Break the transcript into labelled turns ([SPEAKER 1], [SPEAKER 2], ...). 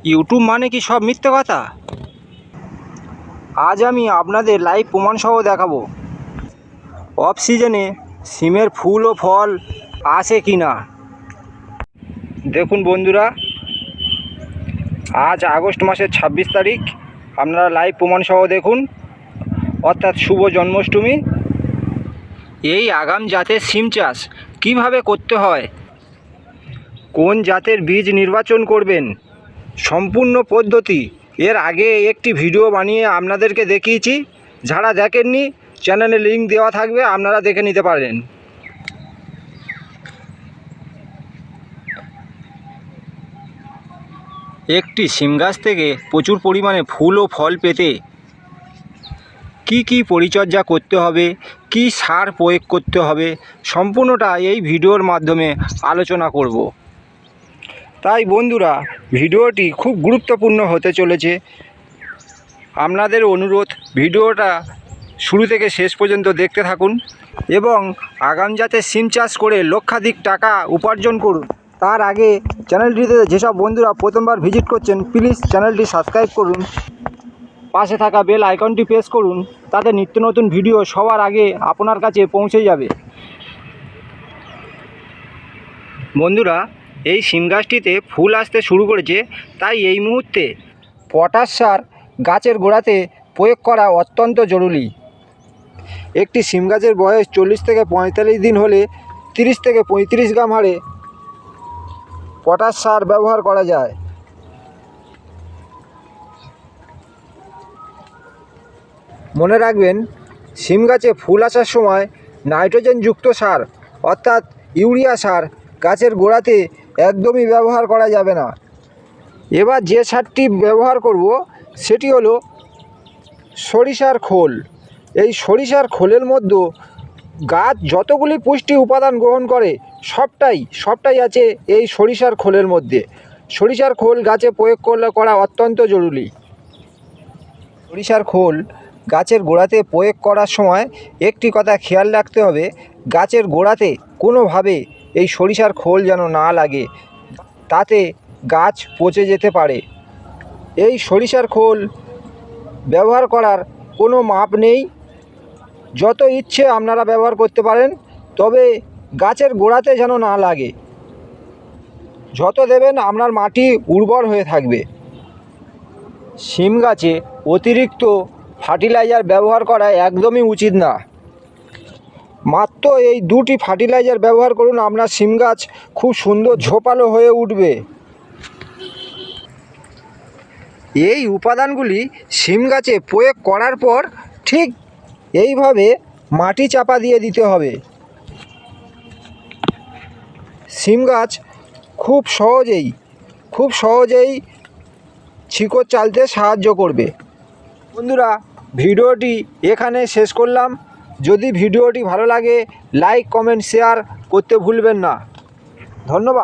[SPEAKER 1] YouTube মানে কি সব মিথ্যে কথা? আজ আমি আপনাদের লাইভ প্রমাণসহ দেখাবো অফ সিজনে সিমের ফুল ও ফল আসে কি না। দেখুন বন্ধুরা, আজ আগস্ট মাসের 26 তারিখ। আপনারা লাইভ প্রমাণসহ দেখুন, অর্থাৎ শুভ জন্মাষ্টমী। এই আগাম জাতের সিম চাষ কীভাবে করতে হয়, কোন জাতের বীজ নির্বাচন করবেন, সম্পূর্ণ পদ্ধতি এর আগে একটি ভিডিও বানিয়ে আপনাদেরকে দেখিয়েছি। যারা দেখেননি, চ্যানেলে লিঙ্ক দেওয়া থাকবে, আপনারা দেখে নিতে পারেন। একটি সিম গাছ থেকে প্রচুর পরিমাণে ফুল ও ফল পেতে কি কি পরিচর্যা করতে হবে, কি সার প্রয়োগ করতে হবে, সম্পূর্ণটা এই ভিডিওর মাধ্যমে আলোচনা করব। তাই বন্ধুরা, ভিডিওটি খুব গুরুত্বপূর্ণ হতে চলেছে। আপনাদের অনুরোধ, ভিডিওটা শুরু থেকে শেষ পর্যন্ত দেখতে থাকুন এবং আগাম জাতের সিম চাষ করে লক্ষাধিক টাকা উপার্জন করুন। তার আগে চ্যানেলটিতে যেসব বন্ধুরা প্রথমবার ভিজিট করছেন, প্লিজ চ্যানেলটি সাবস্ক্রাইব করুন, পাশে থাকা বেল আইকনটি প্রেস করুন, তাতে নিত্য নতুন ভিডিও সবার আগে আপনার কাছে পৌঁছে যাবে। বন্ধুরা, এই সিম গাছটিতে ফুল আসতে শুরু করেছে, তাই এই মুহূর্তে পটাশ সার গাছের গোড়াতে প্রয়োগ করা অত্যন্ত জরুরি। একটি সিম গাছের বয়স 40 থেকে 45 দিন হলে 30 থেকে 35 গ্রাম হারে পটাশ সার ব্যবহার করা যায়। মনে রাখবেন, সিম গাছে ফুল আসার সময় নাইট্রোজেনযুক্ত সার অর্থাৎ ইউরিয়া সার গাছের গোড়াতে একদমই ব্যবহার করা যাবে না। এবার যে সারটি ব্যবহার করব সেটি হলো সরিষার খোল। এই সরিষার খোলের মধ্যে গাছ যতগুলি পুষ্টি উপাদান গ্রহণ করে সবটাই আছে এই সরিষার খোলের মধ্যে। সরিষার খোল গাছে প্রয়োগ করা অত্যন্ত জরুরি। সরিষার খোল গাছের গোড়াতে প্রয়োগ করার সময় একটি কথা খেয়াল রাখতে হবে, গাছের গোড়াতে কোনোভাবে এই সরিষার খোল যেন না লাগে, তাতে গাছ পচে যেতে পারে। এই সরিষার খোল ব্যবহার করার কোনো মাপ নেই, যত ইচ্ছে আপনারা ব্যবহার করতে পারেন, তবে গাছের গোড়াতে যেন না লাগে। যত দেবেন আপনার মাটি উর্বর হয়ে থাকবে। সিম গাছে অতিরিক্ত ফার্টিলাইজার ব্যবহার করা একদমই উচিত না। মাত্র এই 2টি ফার্টিলাইজার ব্যবহার করুন, আপনার সিম গাছ খুব সুন্দর ঝোপালো হয়ে উঠবে। এই উপাদানগুলি সিম গাছে প্রয়োগ করার পর ঠিক এইভাবে মাটি চাপা দিয়ে দিতে হবে। সিম গাছ খুব সহজেই শিকড় চালতে সাহায্য করবে। বন্ধুরা, ভিডিওটি এখানে শেষ করলাম। যদি ভিডিওটি ভালো লাগে, লাইক, কমেন্ট, শেয়ার করতে ভুলবেন না। ধন্যবাদ।